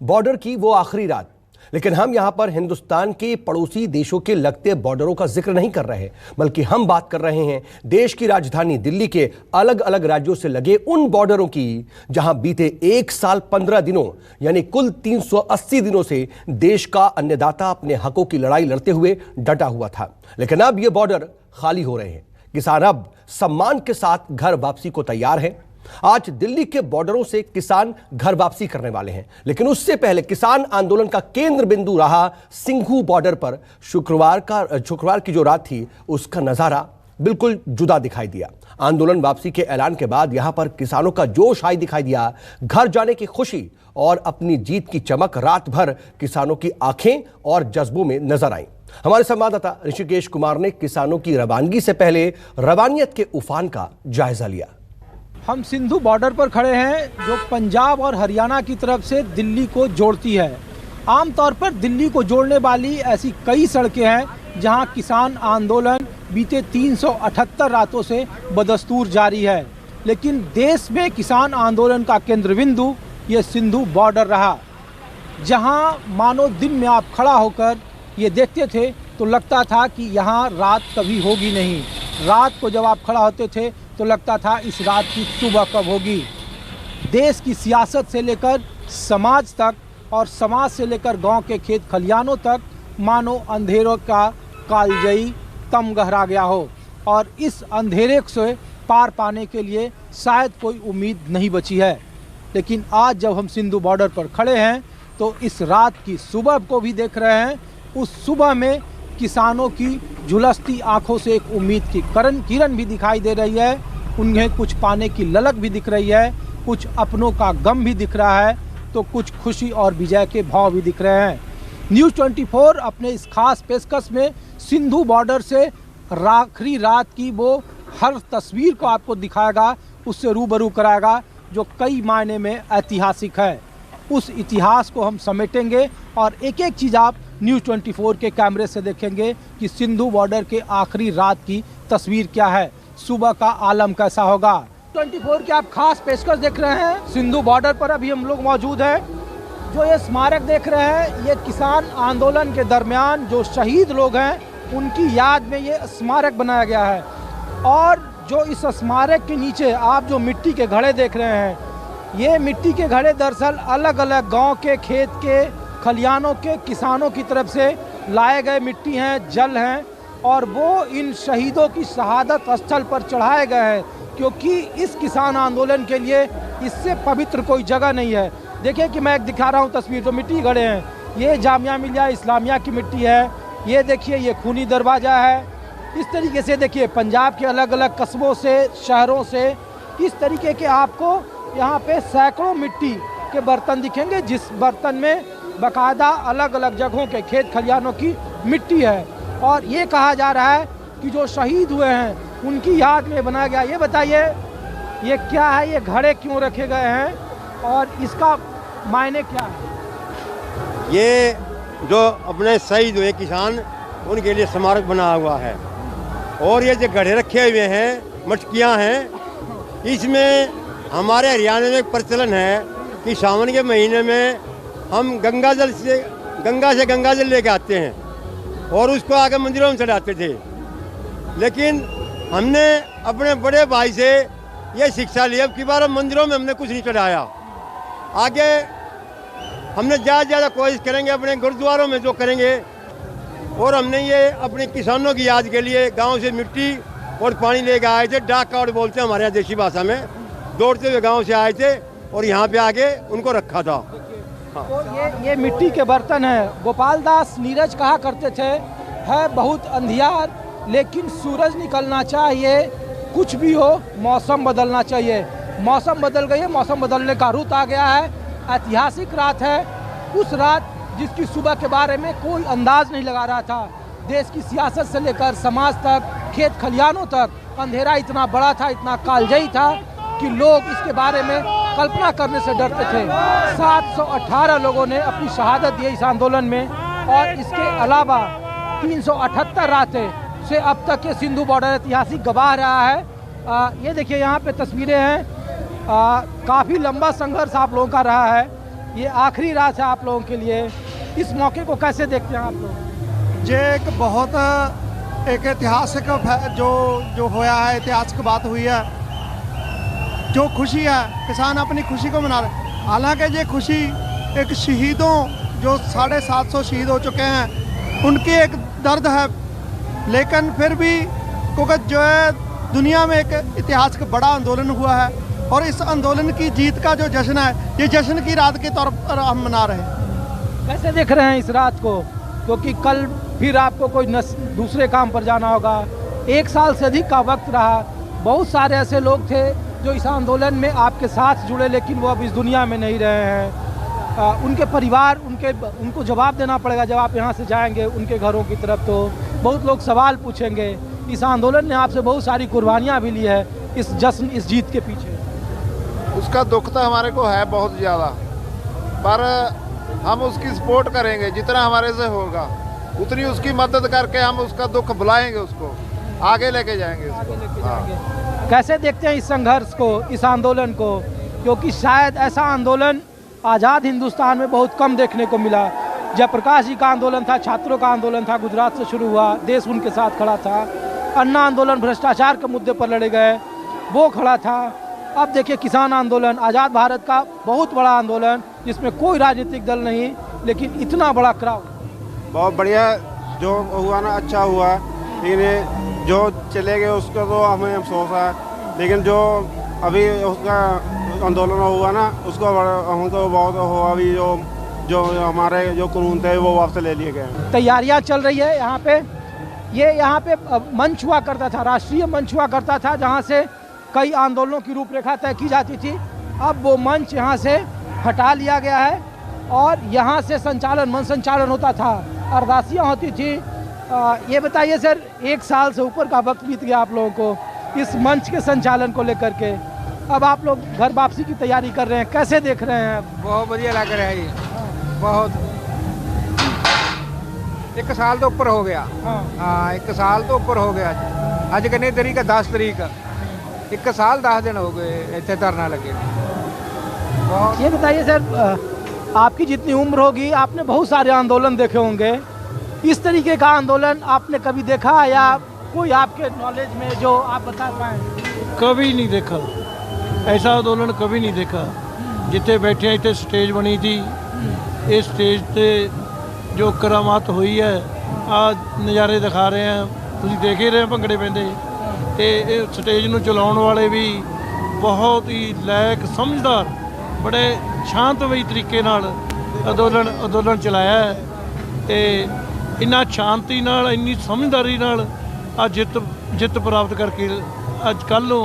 Border की वो आखिरी रात, लेकिन हम यहां पर हिंदुस्तान के पड़ोसी देशों के लगते बॉर्डरों का जिक्र नहीं कर रहे, बल्कि हम बात कर रहे हैं देश की राजधानी दिल्ली के अलग अलग राज्यों से लगे उन बॉर्डरों की जहां बीते 1 साल 15 दिनों यानी कुल 380 दिनों से देश का अन्नदाता अपने हकों की लड़ाई लड़ते हुए डटा हुआ था। लेकिन अब ये बॉर्डर खाली हो रहे हैं। किसान अब सम्मान के साथ घर वापसी को तैयार हैं। आज दिल्ली के बॉर्डरों से किसान घर वापसी करने वाले हैं, लेकिन उससे पहले किसान आंदोलन का केंद्र बिंदु रहा सिंघू बॉर्डर पर शुक्रवार की जो रात थी, उसका नजारा बिल्कुल जुदा दिखाई दिया। आंदोलन वापसी के ऐलान के बाद यहां पर किसानों का जोश हाई दिखाई दिया। घर जाने की खुशी और अपनी जीत की चमक रात भर किसानों की आंखें और जज्बों में नजर आई। हमारे संवाददाता ऋषिकेश कुमार ने किसानों की रवानगी से पहले रवानियत के उफान का जायजा लिया। हम सिंधु बॉर्डर पर खड़े हैं, जो पंजाब और हरियाणा की तरफ से दिल्ली को जोड़ती है। आमतौर पर दिल्ली को जोड़ने वाली ऐसी कई सड़कें हैं जहां किसान आंदोलन बीते 378 रातों से बदस्तूर जारी है, लेकिन देश में किसान आंदोलन का केंद्र बिंदु ये सिंधु बॉर्डर रहा, जहां मानो दिन में आप खड़ा होकर ये देखते थे तो लगता था कि यहाँ रात कभी होगी नहीं। रात को जब आप खड़ा होते थे तो लगता था इस रात की सुबह कब होगी। देश की सियासत से लेकर समाज तक और समाज से लेकर गांव के खेत खलियानों तक मानो अंधेरों का कालजयी तम गहरा गया हो, और इस अंधेरे से पार पाने के लिए शायद कोई उम्मीद नहीं बची है। लेकिन आज जब हम सिंधु बॉर्डर पर खड़े हैं तो इस रात की सुबह को भी देख रहे हैं। उस सुबह में किसानों की झुलसती आंखों से एक उम्मीद की किरण भी दिखाई दे रही है। उन्हें कुछ पाने की ललक भी दिख रही है, कुछ अपनों का गम भी दिख रहा है, तो कुछ खुशी और विजय के भाव भी दिख रहे हैं। न्यूज़ 24 अपने इस खास पेशकश में सिंधु बॉर्डर से आखिरी रात की वो हर तस्वीर को आपको दिखाएगा, उससे रूबरू कराएगा, जो कई मायने में ऐतिहासिक है। उस इतिहास को हम समेटेंगे और एक एक चीज़ आप न्यूज़ 24 के कैमरे से देखेंगे कि सिंधु बॉर्डर के आखिरी रात की तस्वीर क्या है, सुबह का आलम कैसा होगा। 24 के आप खास पेशकश देख रहे हैं। सिंधु बॉर्डर पर अभी हम लोग मौजूद हैं। जो ये स्मारक देख रहे हैं, ये किसान आंदोलन के दरमियान जो शहीद लोग हैं उनकी याद में ये स्मारक बनाया गया है। और जो इस स्मारक के नीचे आप जो मिट्टी के घड़े देख रहे हैं, ये मिट्टी के घड़े दरअसल अलग अलग गाँव के खेत के खलियानों के किसानों की तरफ से लाए गए मिट्टी हैं, जल हैं, और वो इन शहीदों की शहादत स्थल पर चढ़ाए गए हैं, क्योंकि इस किसान आंदोलन के लिए इससे पवित्र कोई जगह नहीं है। देखिए कि मैं एक दिखा रहा हूँ तस्वीर, जो मिट्टी घड़े हैं, ये जामिया मिलिया इस्लामिया की मिट्टी है। ये देखिए, ये खूनी दरवाज़ा है। इस तरीके से देखिए पंजाब के अलग अलग कस्बों से, शहरों से इस तरीके के आपको यहाँ पे सैकड़ों मिट्टी के बर्तन दिखेंगे, जिस बर्तन में बाकायदा अलग अलग जगहों के खेत खलियानों की मिट्टी है। और ये कहा जा रहा है कि जो शहीद हुए हैं उनकी याद में बनाया गया। ये बताइए, ये क्या है, ये घड़े क्यों रखे गए हैं और इसका मायने क्या है? ये जो अपने शहीद हुए किसान, उनके लिए स्मारक बना हुआ है। और ये जो घड़े रखे हुए हैं, मटकियाँ हैं, इसमें हमारे हरियाणा में एक प्रचलन है कि सावन के महीने में हम गंगा से गंगा जल लेके आते हैं और उसको आगे मंदिरों में चढ़ाते थे। लेकिन हमने अपने बड़े भाई से ये शिक्षा ली, अब की बार मंदिरों में हमने कुछ नहीं चढ़ाया। आगे हमने ज़्यादा कोशिश करेंगे, अपने गुरुद्वारों में जो करेंगे। और हमने ये अपने किसानों की याद के लिए गांव से मिट्टी और पानी लेके आए थे। डाक कावड़ बोलते हैं हमारे यहाँ देसी भाषा में। दौड़ते हुए गाँव से आए थे और यहाँ पे आके उनको रखा था। तो ये मिट्टी के बर्तन हैं। गोपाल दास नीरज कहा करते थे, है बहुत अंधियार लेकिन सूरज निकलना चाहिए, कुछ भी हो मौसम बदलना चाहिए। मौसम बदल गई है, मौसम बदलने का रुत आ गया है। ऐतिहासिक रात है, उस रात जिसकी सुबह के बारे में कोई अंदाज नहीं लगा रहा था। देश की सियासत से लेकर समाज तक, खेत खलियानों तक अंधेरा इतना बड़ा था, इतना कालजयी था कि लोग इसके बारे में कल्पना करने से डरते थे। 718 लोगों ने अपनी शहादत दी इस आंदोलन में, और इसके अलावा 378 रातें से अब तक के सिंधु बॉर्डर ऐतिहासिक गवाह रहा है। ये देखिए यहाँ पे तस्वीरें हैं। काफ़ी लंबा संघर्ष आप लोगों का रहा है। ये आखिरी रात है आप लोगों के लिए, इस मौके को कैसे देखते हैं आप लोग? ये एक बहुत एक ऐतिहासिक जो होया है, ऐतिहासिक बात हुई है, जो खुशी है किसान अपनी खुशी को मना रहे। हालांकि ये खुशी एक शहीदों जो 750 शहीद हो चुके हैं उनकी एक दर्द है, लेकिन फिर भी क्योंकि जो है दुनिया में एक ऐतिहासिक बड़ा आंदोलन हुआ है और इस आंदोलन की जीत का जो जश्न है, ये जश्न की रात के तौर पर हम मना रहे हैं। कैसे देख रहे हैं इस रात को? क्योंकि कल फिर आपको कोई दूसरे काम पर जाना होगा, 1 साल से अधिक का वक्त रहा, बहुत सारे ऐसे लोग थे जो इस आंदोलन में आपके साथ जुड़े लेकिन वो अब इस दुनिया में नहीं रहे हैं। उनके परिवार उनको जवाब देना पड़ेगा जब आप यहाँ से जाएंगे उनके घरों की तरफ, तो बहुत लोग सवाल पूछेंगे। इस आंदोलन ने आपसे बहुत सारी कुर्बानियाँ भी ली है इस जश्न, इस जीत के पीछे। उसका दुख तो हमारे को है बहुत ज़्यादा, पर हम उसकी सपोर्ट करेंगे जितना हमारे से होगा, उतनी उसकी मदद करके हम उसका दुख भुलाएंगे, उसको आगे लेके जाएंगे। हाँ। कैसे देखते हैं इस संघर्ष को, इस आंदोलन को? क्योंकि शायद ऐसा आंदोलन आज़ाद हिंदुस्तान में बहुत कम देखने को मिला। जयप्रकाश जी का आंदोलन था, छात्रों का आंदोलन था, गुजरात से शुरू हुआ, देश उनके साथ खड़ा था। अन्ना आंदोलन भ्रष्टाचार के मुद्दे पर लड़े गए, वो खड़ा था। अब देखिए किसान आंदोलन, आज़ाद भारत का बहुत बड़ा आंदोलन जिसमें कोई राजनीतिक दल नहीं, लेकिन इतना बड़ा क्राउड। बहुत बढ़िया जो हुआ ना, अच्छा हुआ, लेकिन जो चले गए उसका तो हमें अफसोस है, लेकिन जो अभी उसका आंदोलन हुआ ना उसको हमको बहुत हुआ। अभी जो हमारे जो कानून थे वो वापस ले लिए गए। तैयारियां चल रही है यहाँ पे। ये यहाँ पे मंच हुआ करता था, राष्ट्रीय मंच हुआ करता था जहाँ से कई आंदोलनों की रूपरेखा तय की जाती थी। अब वो मंच यहाँ से हटा लिया गया है और यहाँ से मंच संचालन होता था, अरदासियाँ होती थी। ये बताइए सर, 1 साल से ऊपर का वक्त बीत गया आप लोगों को इस मंच के संचालन को लेकर के। अब आप लोग घर वापसी की तैयारी कर रहे हैं, कैसे देख रहे हैं? बहुत बढ़िया लग रहा है ये, बहुत। 1 साल तो ऊपर हो गया। हाँ, 1 साल तो ऊपर हो गया। आज कितनी तारीख है? 10 तारीख। 1 साल 10 दिन हो गए इतने धरना लगे। ये बताइए सर, आपकी जितनी उम्र होगी आपने बहुत सारे आंदोलन देखे होंगे, इस तरीके का आंदोलन आपने कभी देखा या कोई आपके नॉलेज में जो आप बता पाएँ? कभी नहीं देखा ऐसा आंदोलन, कभी नहीं देखा। जिथे बैठे इतने स्टेज बनी थी, इस स्टेज पे जो करामात हुई है, आज नज़ारे दिखा रहे हैं, तुम देख ही रहे हैं भंगड़े पैंदे। ते स्टेज ਨੂੰ ਚਲਾਉਣ वाले भी बहुत ही लायक समझदार, बड़े शांतमई तरीके नाल अंदोलन चलाया है। ते इन्ना शांति नाल, इन्नी समझदारी नाल आज जित प्राप्त करके अज कल नूं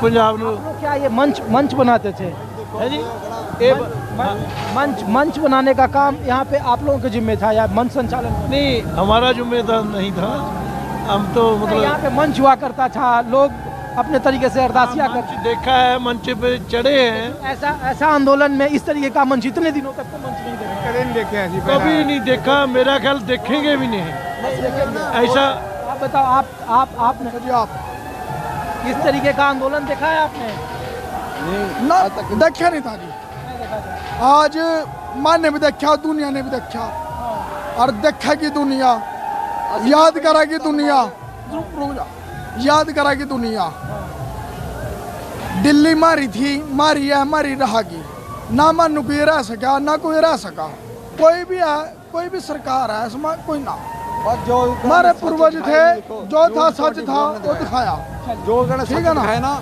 पंजाब नूं। क्या ये मंच बनाते थे? है जी, मंच बनाने का काम यहाँ पे आप लोगों के जिम्मे था या मंच संचालन? नहीं, हमारा जिम्मेदार नहीं था। हम तो मतलब यहाँ पे मंच हुआ करता था, लोग अपने तरीके से अरदासियाँ करते। देखा है, मंच पे चढ़े हैं। ऐसा आंदोलन में इस तरीके का मंच इतने दिनों तक तो मंच नहीं देखा, कभी नहीं देखे ऐसी। कभी नहीं देखा, मेरा ख्याल देखेंगे भी नहीं ऐसा। आप बताओ, आपने इस तरीके का आंदोलन देखा है आपने? ना देखा नहीं था जी। आज माँ ने भी देखा, दुनिया ने भी देखा, और देखा कि दुनिया याद करेगी, दुनिया याद करेगी। दुनिया दिल्ली मारी थी, मारी है, मारी रहेगी। ना मानू कोई रह सका, ना कोई रह सका। कोई भी है, कोई भी सरकार है, इसमें कोई ना। जो हमारे पूर्वज थे, जो था सच था वो दिखाया, जो ठीक है ना,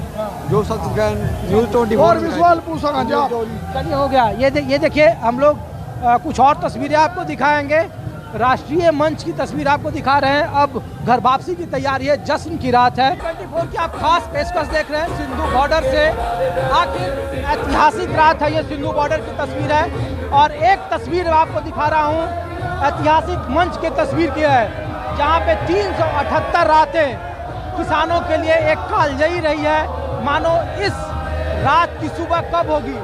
जो सच न्यूज़। और भी सवाल पूछा जा। चलिए, हो गया। ये देखिए, हम लोग कुछ और तस्वीरें आपको दिखाएंगे। राष्ट्रीय मंच की तस्वीर आपको दिखा रहे हैं। अब घर वापसी की तैयारी है, जश्न की रात है। 24 की आप खास पेशकश देख रहे हैं सिंधु बॉर्डर से। आखिर ऐतिहासिक रात है, ये सिंधु बॉर्डर की तस्वीर है। और एक तस्वीर आपको दिखा रहा हूँ, ऐतिहासिक मंच की तस्वीर की है, जहाँ पे 378 रातें किसानों के लिए एक कालजयी रही है। मानो इस रात की सुबह कब होगी,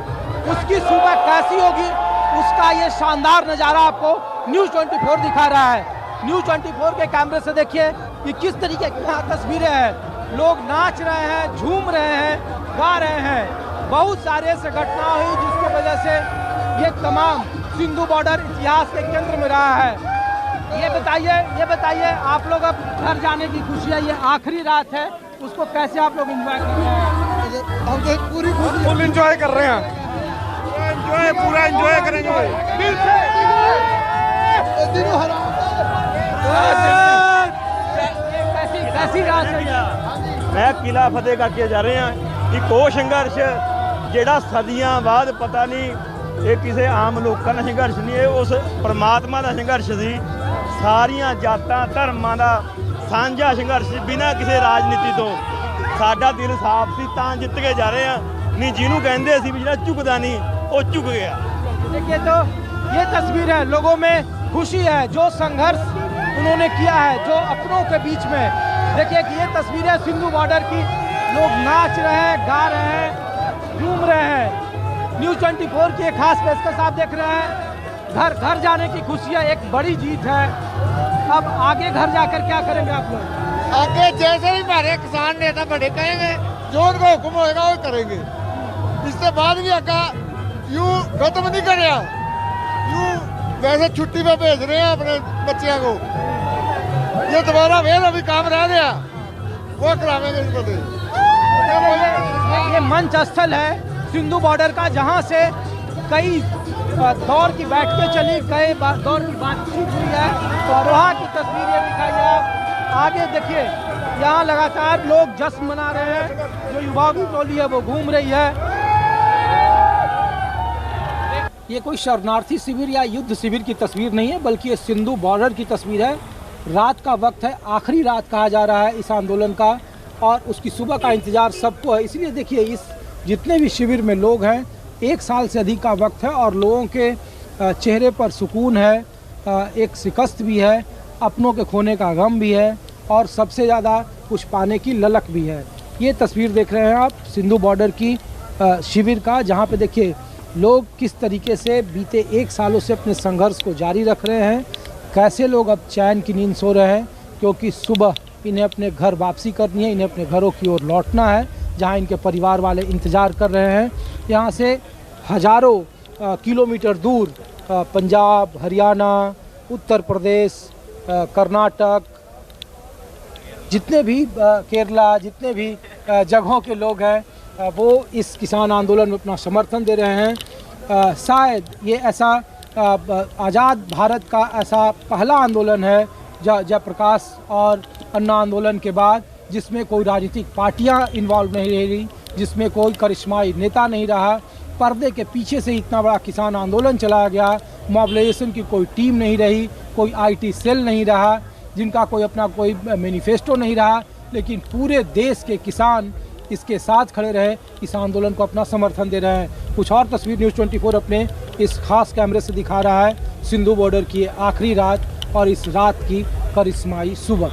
उसकी सुबह कैसी होगी, उसका ये शानदार नज़ारा आपको न्यूज़ 24 दिखा रहा है। न्यूज़ 24 के कैमरे से देखिए कि किस तरीके की यहाँ तस्वीरें हैं। लोग नाच रहे हैं, झूम रहे हैं, गा रहे हैं। बहुत सारे ऐसे घटना हुई जिसके वजह से ये तमाम सिंधु बॉर्डर इतिहास के केंद्र में रहा है। ये बताइए आप लोग अब घर जाने की खुशी है, ये आखिरी रात है, उसको कैसे आप लोग एंजॉय कर रहे हैं? हम तो पूरी फुल एंजॉय कर रहे हैं, पूरा एंजॉय करेंगे दिल से। कैसी रात है? मैं किला फतेह करके जा रहे हैं। एक ਉਹ ਸੰਘਰਸ਼ ਜਿਹੜਾ ਸਦੀਆਂ ਬਾਅਦ ਪਤਾ ਨਹੀਂ ਇਹ ਕਿਸੇ ਆਮ ਲੋਕਾਂ ਦਾ ਸੰਘਰਸ਼ ਨਹੀਂ, ਇਹ ਉਸ ਪਰਮਾਤਮਾ ਦਾ ਸੰਘਰਸ਼ ਸੀ। ਸਾਰੀਆਂ ਜਾਤਾਂ ਧਰਮਾਂ ਦਾ ਸਾਂਝਾ ਸੰਘਰਸ਼ ਬਿਨਾਂ ਕਿਸੇ ਰਾਜਨੀਤੀ ਤੋਂ। ਸਾਡਾ ਦਿਲ ਸਾਫ਼ ਸੀ ਤਾਂ ਜਿੱਤ ਕੇ ਜਾ ਰਹੇ ਹਾਂ, ਨਹੀਂ ਜਿਹਨੂੰ ਕਹਿੰਦੇ ਸੀ ਵੀ ਜਿਹੜਾ ਝੁਕਦਾ ਨਹੀਂ ਉਹ ਝੁਕ ਗਿਆ। देखिए तो ये तस्वीर है, लोगों में खुशी है, जो संघर्ष उन्होंने किया है, जो अपनों के बीच में। देखिए कि ये तस्वीर है सिंधु बॉर्डर की, लोग नाच रहे हैं, गा रहे हैं, झूम रहे हैं। न्यूज़ 24 की एक खास पेशकश आप देख रहे हैं। घर घर जाने की खुशी है, एक बड़ी जीत है। अब आगे घर जाकर क्या करेंगे आप लोग? आगे जैसे भी हमारे किसान नेता बड़े कहेंगे, जो उनको हुक्म होएगा वो करेंगे। इससे बाद भी आगे यूं खत्म नहीं कर रहा, यूं वैसे छुट्टी पे भेज रहे हैं अपने बच्चियों को। ये दोबारा फिर अभी काम रह गया, वो करावेंगे इसको। ये मंच स्थल है सिंधु बॉर्डर का, जहां से कई दौर की बैठकें चली, कई दौर की बातचीत हुई है। तो वहाँ की तस्वीर ये दिखाई है आप। आगे देखिए, यहाँ लगातार लोग जश्न मना रहे हैं, जो युवाओं की टोली है वो घूम रही है। ये कोई शरणार्थी शिविर या युद्ध शिविर की तस्वीर नहीं है, बल्कि ये सिंधु बॉर्डर की तस्वीर है। रात का वक्त है, आखिरी रात कहा जा रहा है इस आंदोलन का, और उसकी सुबह का इंतज़ार सबको है। इसलिए देखिए, इस जितने भी शिविर में लोग हैं, 1 साल से अधिक का वक्त है और लोगों के चेहरे पर सुकून है, एक शिकस्त भी है, अपनों के खोने का गम भी है, और सबसे ज़्यादा कुछ पाने की ललक भी है। ये तस्वीर देख रहे हैं आप सिंधु बॉर्डर की शिविर का, जहाँ पे देखिए लोग किस तरीके से बीते 1 सालों से अपने संघर्ष को जारी रख रहे हैं। कैसे लोग अब चैन की नींद सो रहे हैं, क्योंकि सुबह इन्हें अपने घर वापसी करनी है, इन्हें अपने घरों की ओर लौटना है, जहां इनके परिवार वाले इंतज़ार कर रहे हैं। यहाँ से हज़ारों किलोमीटर दूर पंजाब, हरियाणा, उत्तर प्रदेश, कर्नाटक, जितने भी केरला, जितने भी जगहों के लोग हैं, वो इस किसान आंदोलन में अपना समर्थन दे रहे हैं। शायद ये ऐसा आज़ाद भारत का ऐसा पहला आंदोलन है जयप्रकाश और अन्ना आंदोलन के बाद, जिसमें कोई राजनीतिक पार्टियां इन्वॉल्व नहीं रही, जिसमें कोई करिश्माई नेता नहीं रहा। पर्दे के पीछे से इतना बड़ा किसान आंदोलन चलाया गया, मोबिलाइजेशन की कोई टीम नहीं रही, कोई IT सेल नहीं रहा, जिनका कोई अपना कोई मैनिफेस्टो नहीं रहा, लेकिन पूरे देश के किसान इसके साथ खड़े रहे, इस आंदोलन को अपना समर्थन दे रहे हैं। कुछ और तस्वीर न्यूज़ 24 अपने इस खास कैमरे से दिखा रहा है सिंधु बॉर्डर की आखिरी रात और इस रात की करिश्माई सुबह।